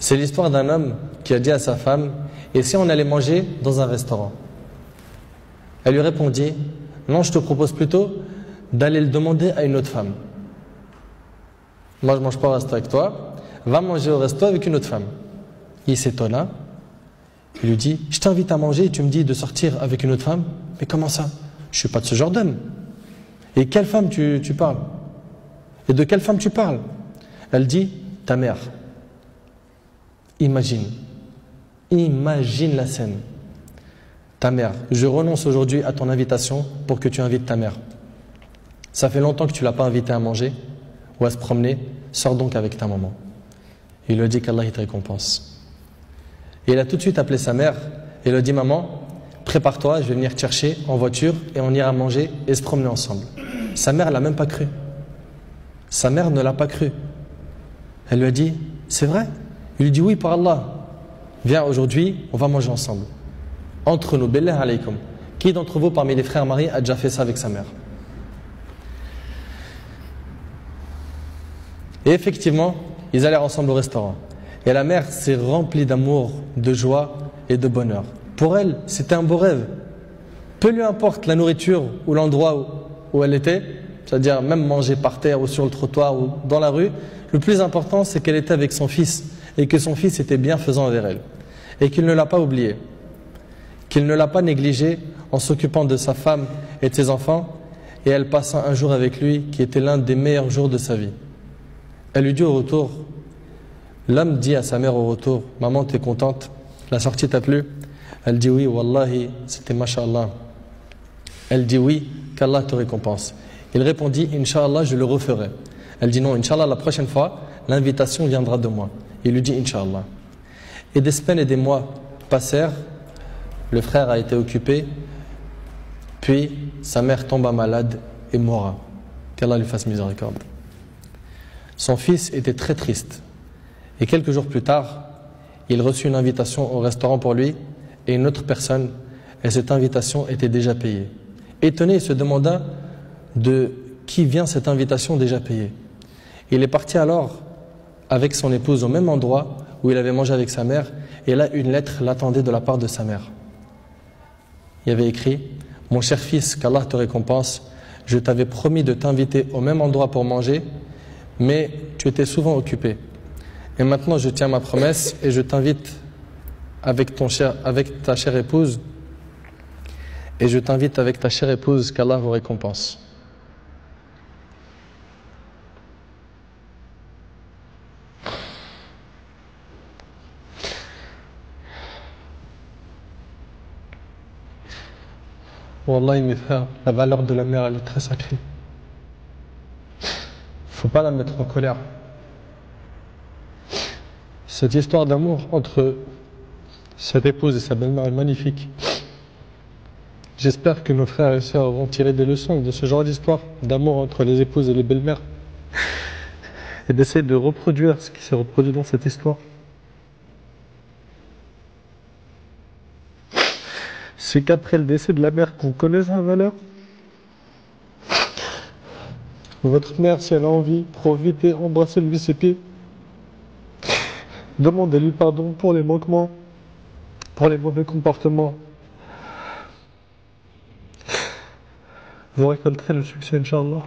C'est l'histoire d'un homme qui a dit à sa femme: et si on allait manger dans un restaurant? Elle lui répondit: non, je te propose plutôt d'aller le demander à une autre femme. Moi, je ne mange pas au resto avec toi, va manger au resto avec une autre femme. Il s'étonna, il lui dit: je t'invite à manger et tu me dis de sortir avec une autre femme? Mais comment ça? Je ne suis pas de ce genre d'homme. Et quelle femme tu parles? Et de quelle femme tu parles? Elle dit: ta mère. Imagine la scène. Ta mère, je renonce aujourd'hui à ton invitation pour que tu invites ta mère. Ça fait longtemps que tu ne l'as pas invitée à manger ou à se promener, sors donc avec ta maman. Il lui a dit qu'Allah te récompense. Et il a tout de suite appelé sa mère et lui a dit: maman, prépare-toi, je vais venir te chercher en voiture et on ira manger et se promener ensemble. Sa mère ne l'a même pas cru. Sa mère ne l'a pas cru. Elle lui a dit: c'est vrai? Il lui dit: oui, par Allah. Viens, aujourd'hui, on va manger ensemble. Entre nous, billah alaykum. Qui d'entre vous, parmi les frères mariés, a déjà fait ça avec sa mère? Et effectivement, ils allèrent ensemble au restaurant. Et la mère s'est remplie d'amour, de joie et de bonheur. Pour elle, c'était un beau rêve. Peu lui importe la nourriture ou l'endroit où elle était, c'est-à-dire même manger par terre ou sur le trottoir ou dans la rue, le plus important, c'est qu'elle était avec son fils et que son fils était bienfaisant envers elle. Et qu'il ne l'a pas oublié, qu'il ne l'a pas négligé en s'occupant de sa femme et de ses enfants, et elle passa un jour avec lui qui était l'un des meilleurs jours de sa vie. Elle lui dit au retour, l'homme dit à sa mère au retour: maman, t'es contente? La sortie t'a plu? Elle dit: oui, wallahi, c'était mashallah. Elle dit: oui, qu'Allah te récompense. Il répondit: Inch'Allah, je le referai. Elle dit: non, Inch'Allah, la prochaine fois, l'invitation viendra de moi. Il lui dit: Inch'Allah. Et des semaines et des mois passèrent, le frère a été occupé, puis sa mère tomba malade et mourra. Qu'Allah lui fasse miséricorde. Son fils était très triste. Et quelques jours plus tard, il reçut une invitation au restaurant pour lui et une autre personne, et cette invitation était déjà payée. Étonné, il se demanda de qui vient cette invitation déjà payée. Il est parti alors avec son épouse au même endroit où il avait mangé avec sa mère, et là une lettre l'attendait de la part de sa mère. Il y avait écrit: mon cher fils, qu'Allah te récompense, je t'avais promis de t'inviter au même endroit pour manger, mais tu étais souvent occupé. Et maintenant je tiens ma promesse et je t'invite avec ta chère épouse, et je t'invite avec ta chère épouse, qu'Allah vous récompense. Wallahi mes frères, la valeur de la mère, elle est très sacrée. Il ne faut pas la mettre en colère. Cette histoire d'amour entre cette épouse et sa belle-mère est magnifique. J'espère que nos frères et sœurs vont tirer des leçons de ce genre d'histoire d'amour entre les épouses et les belles-mères et d'essayer de reproduire ce qui s'est reproduit dans cette histoire. C'est qu'après le décès de la mère qu'on connaît sa valeur. Votre mère, si elle a envie, profitez, embrassez-lui ses pieds. Demandez-lui pardon pour les manquements, pour les mauvais comportements. Vous récolterez le succès, Inch'Allah.